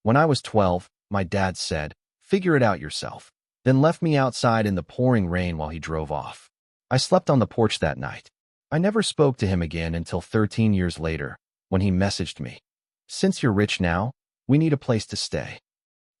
When I was 12, my dad said, "Figure it out yourself," then left me outside in the pouring rain while he drove off. I slept on the porch that night. I never spoke to him again until 13 years later, when he messaged me, "Since you're rich now, we need a place to stay."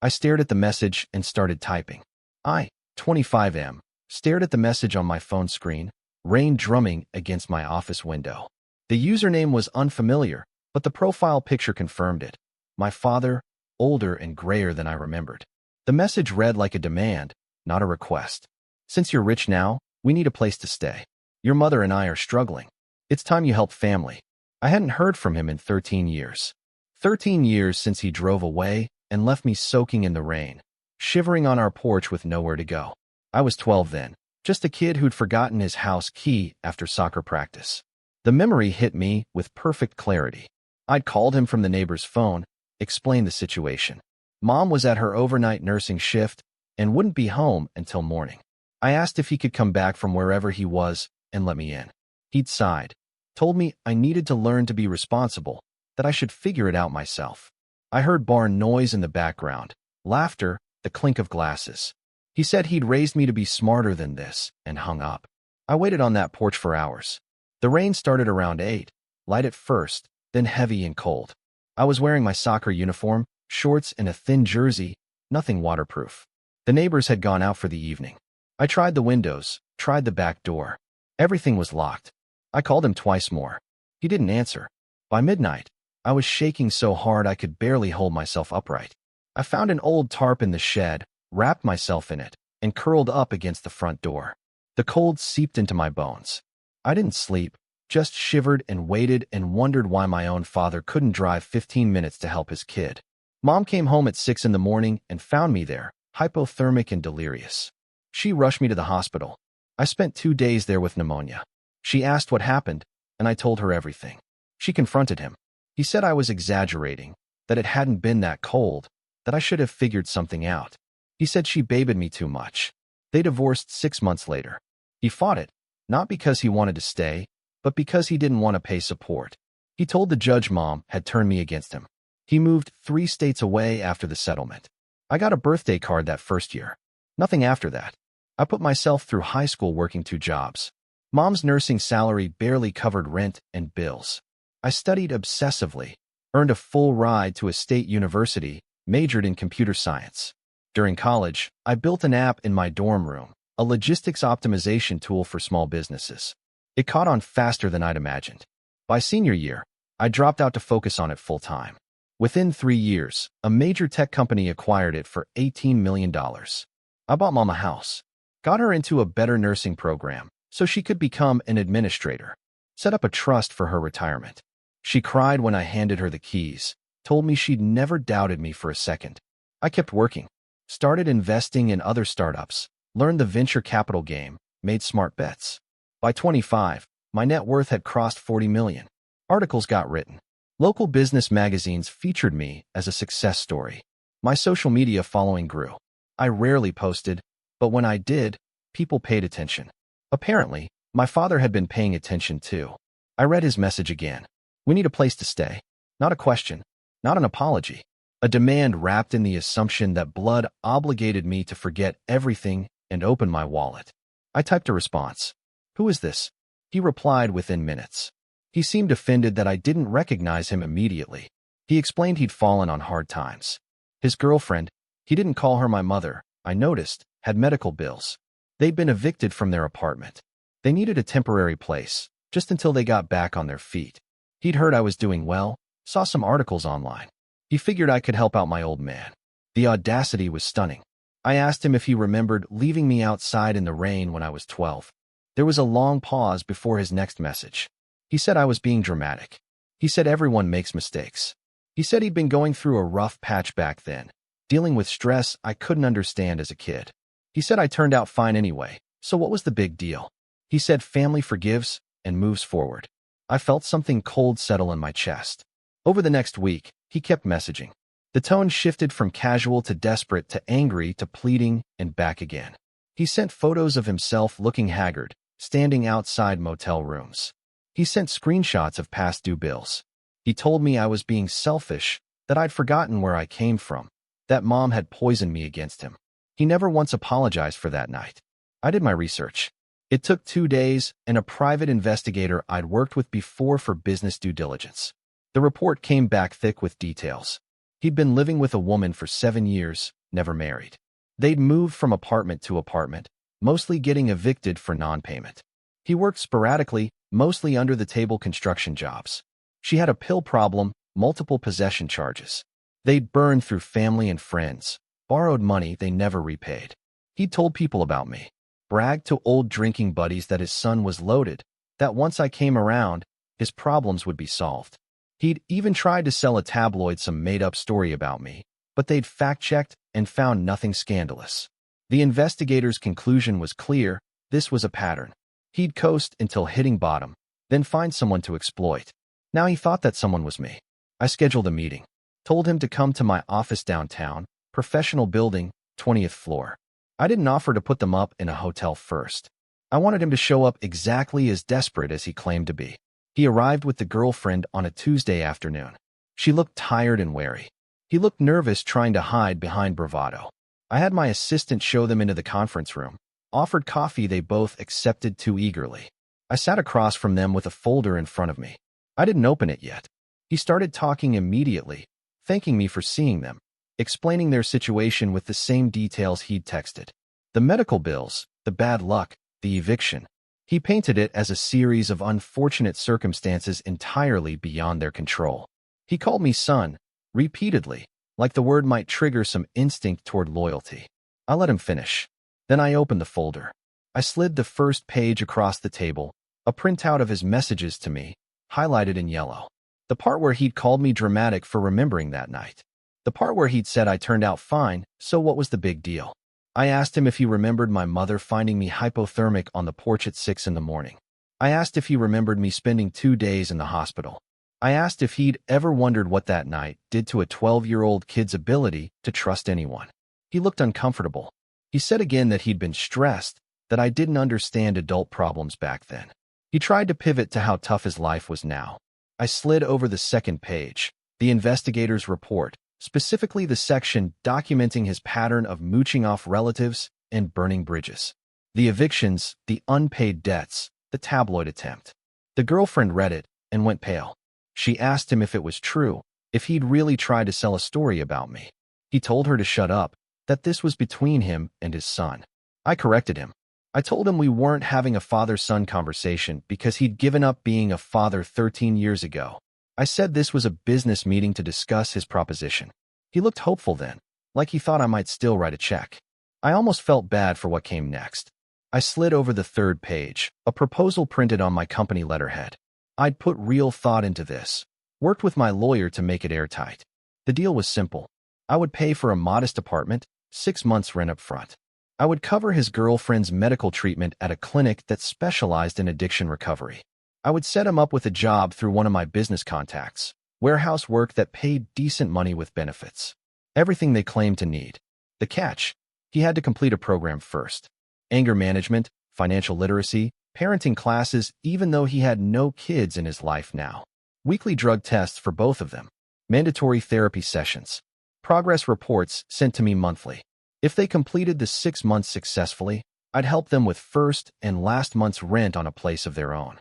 I stared at the message and started typing. I, 25M, stared at the message on my phone screen, rain drumming against my office window. The username was unfamiliar, but the profile picture confirmed it. My father, older and grayer than I remembered. The message read like a demand, not a request. "Since you're rich now, we need a place to stay. Your mother and I are struggling. It's time you help family." I hadn't heard from him in 13 years. 13 years since he drove away and left me soaking in the rain, shivering on our porch with nowhere to go. I was 12 then, just a kid who'd forgotten his house key after soccer practice. The memory hit me with perfect clarity. I'd called him from the neighbor's phone, explained the situation. Mom was at her overnight nursing shift and wouldn't be home until morning. I asked if he could come back from wherever he was and let me in. He'd sighed, told me I needed to learn to be responsible, that I should figure it out myself. I heard barn noise in the background, laughter, the clink of glasses. He said he'd raised me to be smarter than this, and hung up. I waited on that porch for hours. The rain started around 8, light at first, then heavy and cold. I was wearing my soccer uniform, shorts and a thin jersey, nothing waterproof. The neighbors had gone out for the evening. I tried the windows, tried the back door. Everything was locked. I called him twice more. He didn't answer. By midnight, I was shaking so hard I could barely hold myself upright. I found an old tarp in the shed, wrapped myself in it, and curled up against the front door. The cold seeped into my bones. I didn't sleep, just shivered and waited and wondered why my own father couldn't drive 15 minutes to help his kid. Mom came home at 6 in the morning and found me there, hypothermic and delirious. She rushed me to the hospital. I spent 2 days there with pneumonia. She asked what happened, and I told her everything. She confronted him. He said I was exaggerating, that it hadn't been that cold, that I should have figured something out. He said she babied me too much. They divorced 6 months later. He fought it, not because he wanted to stay, but because he didn't want to pay support. He told the judge Mom had turned me against him. He moved 3 states away after the settlement. I got a birthday card that first year. Nothing after that. I put myself through high school working 2 jobs. Mom's nursing salary barely covered rent and bills. I studied obsessively, earned a full ride to a state university, majored in computer science. During college, I built an app in my dorm room, a logistics optimization tool for small businesses. It caught on faster than I'd imagined. By senior year, I dropped out to focus on it full-time. Within 3 years, a major tech company acquired it for $18 million. I bought Mom a house, got her into a better nursing program so she could become an administrator, set up a trust for her retirement. She cried when I handed her the keys, told me she'd never doubted me for a second. I kept working, started investing in other startups, learned the venture capital game, made smart bets. By 25, my net worth had crossed 40 million. Articles got written. Local business magazines featured me as a success story. My social media following grew. I rarely posted, but when I did, people paid attention. Apparently, my father had been paying attention too. I read his message again. We need a place to stay. Not a question, not an apology. A demand wrapped in the assumption that blood obligated me to forget everything and open my wallet. I typed a response. "Who is this?" He replied within minutes. He seemed offended that I didn't recognize him immediately. He explained he'd fallen on hard times. His girlfriend, he didn't call her my mother, I noticed, had medical bills. They'd been evicted from their apartment. They needed a temporary place, just until they got back on their feet. He'd heard I was doing well, saw some articles online. He figured I could help out my old man. The audacity was stunning. I asked him if he remembered leaving me outside in the rain when I was 12. There was a long pause before his next message. He said I was being dramatic. He said everyone makes mistakes. He said he'd been going through a rough patch back then, dealing with stress I couldn't understand as a kid. He said I turned out fine anyway, so what was the big deal? He said family forgives and moves forward. I felt something cold settle in my chest. Over the next week, he kept messaging. The tone shifted from casual to desperate to angry to pleading and back again. He sent photos of himself looking haggard, standing outside motel rooms. He sent screenshots of past due bills. He told me I was being selfish, that I'd forgotten where I came from, that Mom had poisoned me against him. He never once apologized for that night. I did my research. It took 2 days and a private investigator I'd worked with before for business due diligence. The report came back thick with details. He'd been living with a woman for 7 years, never married. They'd moved from apartment to apartment, mostly getting evicted for non-payment. He worked sporadically, mostly under-the-table construction jobs. She had a pill problem, multiple possession charges. They'd burned through family and friends, borrowed money they never repaid. He'd told people about me, bragged to old drinking buddies that his son was loaded, that once I came around, his problems would be solved. He'd even tried to sell a tabloid some made-up story about me, but they'd fact-checked and found nothing scandalous. The investigator's conclusion was clear: this was a pattern. He'd coast until hitting bottom, then find someone to exploit. Now he thought that someone was me. I scheduled a meeting, told him to come to my office downtown, professional building, 20th floor. I didn't offer to put them up in a hotel first. I wanted him to show up exactly as desperate as he claimed to be. He arrived with the girlfriend on a Tuesday afternoon. She looked tired and wary. He looked nervous, trying to hide behind bravado. I had my assistant show them into the conference room, offered coffee they both accepted too eagerly. I sat across from them with a folder in front of me. I didn't open it yet. He started talking immediately, thanking me for seeing them, explaining their situation with the same details he'd texted. The medical bills, the bad luck, the eviction. He painted it as a series of unfortunate circumstances entirely beyond their control. He called me son, repeatedly, like the word might trigger some instinct toward loyalty. I let him finish. Then I opened the folder. I slid the first page across the table, a printout of his messages to me, highlighted in yellow. The part where he'd called me dramatic for remembering that night. The part where he'd said I turned out fine, so what was the big deal? I asked him if he remembered my mother finding me hypothermic on the porch at 6 in the morning. I asked if he remembered me spending 2 days in the hospital. I asked if he'd ever wondered what that night did to a 12-year-old kid's ability to trust anyone. He looked uncomfortable. He said again that he'd been stressed, that I didn't understand adult problems back then. He tried to pivot to how tough his life was now. I slid over the second page, the investigator's report, specifically the section documenting his pattern of mooching off relatives and burning bridges. The evictions, the unpaid debts, the tabloid attempt. The girlfriend read it and went pale. She asked him if it was true, if he'd really tried to sell a story about me. He told her to shut up, that this was between him and his son. I corrected him. I told him we weren't having a father-son conversation because he'd given up being a father 13 years ago. I said this was a business meeting to discuss his proposition. He looked hopeful then, like he thought I might still write a check. I almost felt bad for what came next. I slid over the third page, a proposal printed on my company letterhead. I'd put real thought into this, worked with my lawyer to make it airtight. The deal was simple. I would pay for a modest apartment, 6 months rent up front. I would cover his girlfriend's medical treatment at a clinic that specialized in addiction recovery. I would set him up with a job through one of my business contacts, warehouse work that paid decent money with benefits. Everything they claimed to need. The catch: he had to complete a program first. Anger management, financial literacy, parenting classes, even though he had no kids in his life now. Weekly drug tests for both of them. Mandatory therapy sessions. Progress reports sent to me monthly. If they completed the 6 months successfully, I'd help them with first and last month's rent on a place of their own.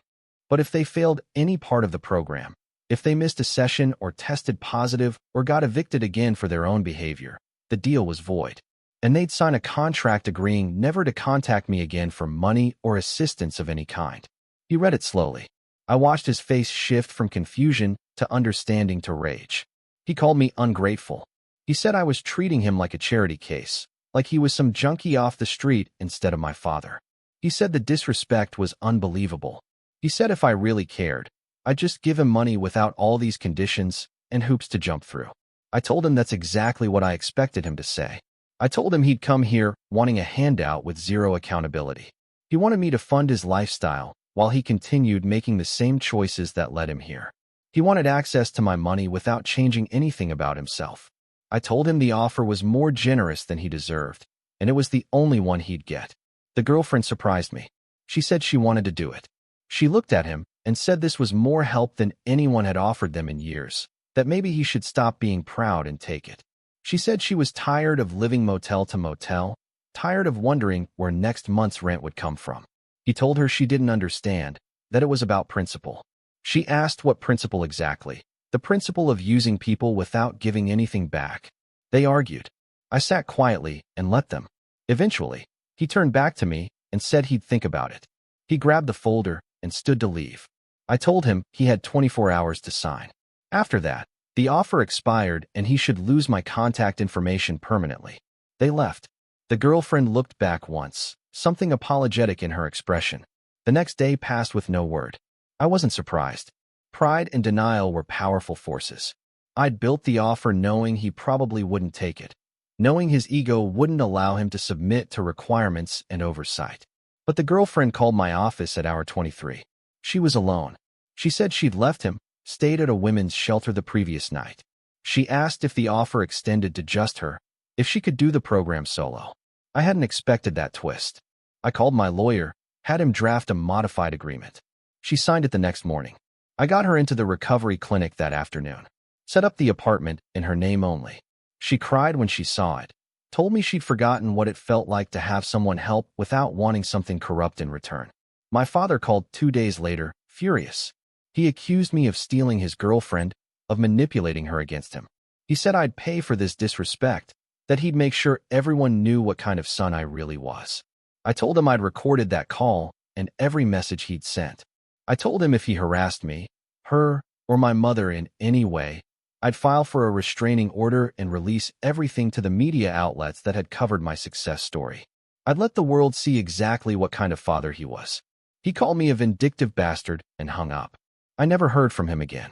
But if they failed any part of the program, if they missed a session or tested positive or got evicted again for their own behavior, the deal was void. And they'd sign a contract agreeing never to contact me again for money or assistance of any kind. He read it slowly. I watched his face shift from confusion to understanding to rage. He called me ungrateful. He said I was treating him like a charity case, like he was some junkie off the street instead of my father. He said the disrespect was unbelievable. He said if I really cared, I'd just give him money without all these conditions and hoops to jump through. I told him that's exactly what I expected him to say. I told him he'd come here wanting a handout with zero accountability. He wanted me to fund his lifestyle while he continued making the same choices that led him here. He wanted access to my money without changing anything about himself. I told him the offer was more generous than he deserved, and it was the only one he'd get. The girlfriend surprised me. She said she wanted to do it. She looked at him and said this was more help than anyone had offered them in years, that maybe he should stop being proud and take it. She said she was tired of living motel to motel, tired of wondering where next month's rent would come from. He told her she didn't understand, that it was about principle. She asked what principle exactly. The principle of using people without giving anything back. They argued. I sat quietly and let them. Eventually, he turned back to me and said he'd think about it. He grabbed the folder and stood to leave. I told him he had 24 hours to sign. After that, the offer expired and he should lose my contact information permanently. They left. The girlfriend looked back once, something apologetic in her expression. The next day passed with no word. I wasn't surprised. Pride and denial were powerful forces. I'd built the offer knowing he probably wouldn't take it, knowing his ego wouldn't allow him to submit to requirements and oversight. But the girlfriend called my office at hour 23. She was alone. She said she'd left him, stayed at a women's shelter the previous night. She asked if the offer extended to just her, if she could do the program solo. I hadn't expected that twist. I called my lawyer, had him draft a modified agreement. She signed it the next morning. I got her into the recovery clinic that afternoon, set up the apartment in her name only. She cried when she saw it, told me she'd forgotten what it felt like to have someone help without wanting something corrupt in return. My father called 2 days later, furious. He accused me of stealing his girlfriend, of manipulating her against him. He said I'd pay for this disrespect, that he'd make sure everyone knew what kind of son I really was. I told him I'd recorded that call and every message he'd sent. I told him if he harassed me, her, or my mother in any way, I'd file for a restraining order and release everything to the media outlets that had covered my success story. I'd let the world see exactly what kind of father he was. He called me a vindictive bastard and hung up. I never heard from him again.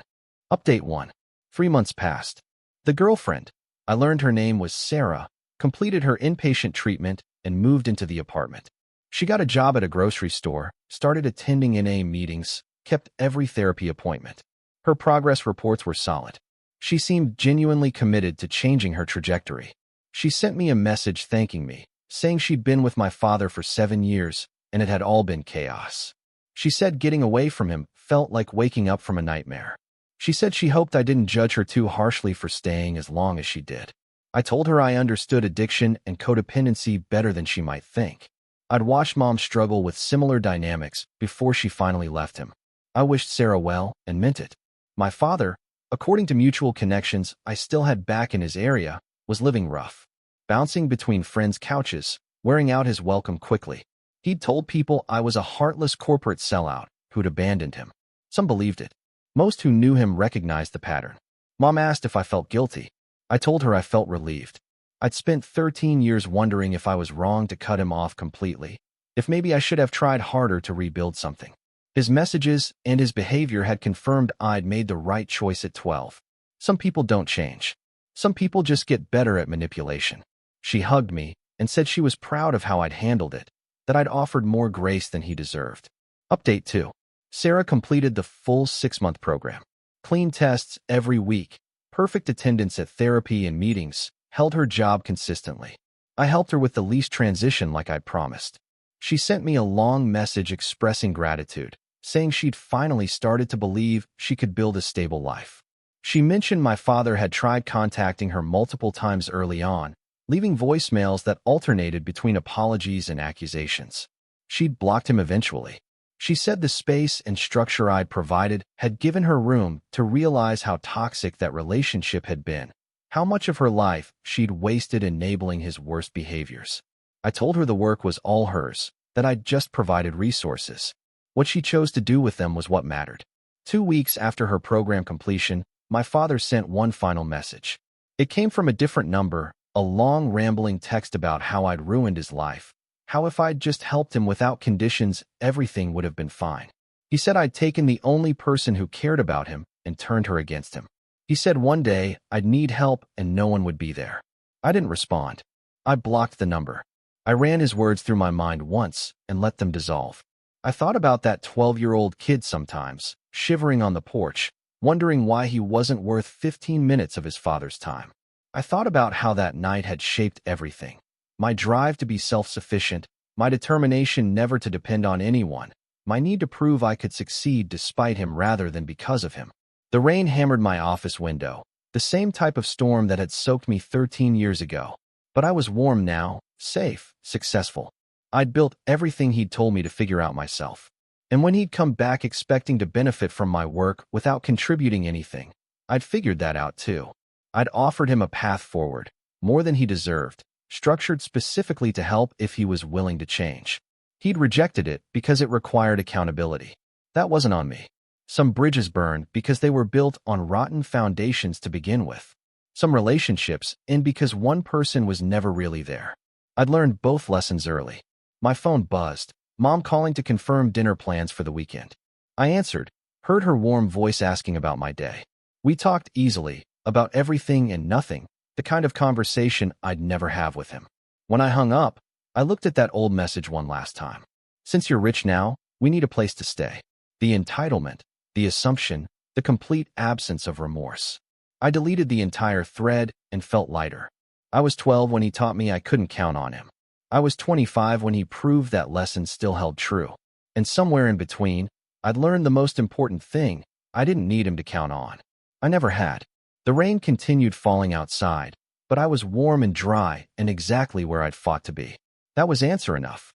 Update 1. 3 months passed. The girlfriend, I learned her name was Sarah, completed her inpatient treatment and moved into the apartment. She got a job at a grocery store, started attending NA meetings, kept every therapy appointment. Her progress reports were solid. She seemed genuinely committed to changing her trajectory. She sent me a message thanking me, saying she'd been with my father for 7 years, and it had all been chaos. She said getting away from him felt like waking up from a nightmare. She said she hoped I didn't judge her too harshly for staying as long as she did. I told her I understood addiction and codependency better than she might think. I'd watched Mom struggle with similar dynamics before she finally left him. I wished Sarah well and meant it. My father, according to mutual connections I still had back in his area, was living rough, bouncing between friends' couches, wearing out his welcome quickly. He'd told people I was a heartless corporate sellout who'd abandoned him. Some believed it. Most who knew him recognized the pattern. Mom asked if I felt guilty. I told her I felt relieved. I'd spent 13 years wondering if I was wrong to cut him off completely, if maybe I should have tried harder to rebuild something. His messages and his behavior had confirmed I'd made the right choice at 12. Some people don't change. Some people just get better at manipulation. She hugged me and said she was proud of how I'd handled it, that I'd offered more grace than he deserved. Update 2. Sarah completed the full 6-month program. Clean tests every week, perfect attendance at therapy and meetings, held her job consistently. I helped her with the lease transition like I'd promised. She sent me a long message expressing gratitude, saying she'd finally started to believe she could build a stable life. She mentioned my father had tried contacting her multiple times early on, leaving voicemails that alternated between apologies and accusations. She'd blocked him eventually. She said the space and structure I'd provided had given her room to realize how toxic that relationship had been, how much of her life she'd wasted enabling his worst behaviors. I told her the work was all hers, that I'd just provided resources. What she chose to do with them was what mattered. 2 weeks after her program completion, my father sent one final message. It came from a different number, a long rambling text about how I'd ruined his life, how if I'd just helped him without conditions, everything would have been fine. He said I'd taken the only person who cared about him and turned her against him. He said one day I'd need help and no one would be there. I didn't respond. I blocked the number. I ran his words through my mind once and let them dissolve. I thought about that 12-year-old kid sometimes, shivering on the porch, wondering why he wasn't worth 15 minutes of his father's time. I thought about how that night had shaped everything. My drive to be self-sufficient, my determination never to depend on anyone, my need to prove I could succeed despite him rather than because of him. The rain hammered my office window, the same type of storm that had soaked me 13 years ago. But I was warm now, safe, successful. I'd built everything he'd told me to figure out myself. And when he'd come back expecting to benefit from my work without contributing anything, I'd figured that out too. I'd offered him a path forward, more than he deserved, structured specifically to help if he was willing to change. He'd rejected it because it required accountability. That wasn't on me. Some bridges burned because they were built on rotten foundations to begin with. Some relationships end because one person was never really there. I'd learned both lessons early. My phone buzzed, Mom calling to confirm dinner plans for the weekend. I answered, heard her warm voice asking about my day. We talked easily, about everything and nothing, the kind of conversation I'd never have with him. When I hung up, I looked at that old message one last time. Since you're rich now, we need a place to stay. The entitlement, the assumption, the complete absence of remorse. I deleted the entire thread and felt lighter. I was 12 when he taught me I couldn't count on him. I was 25 when he proved that lesson still held true. And somewhere in between, I'd learned the most important thing: I didn't need him to count on. I never had. The rain continued falling outside, but I was warm and dry and exactly where I'd fought to be. That was answer enough.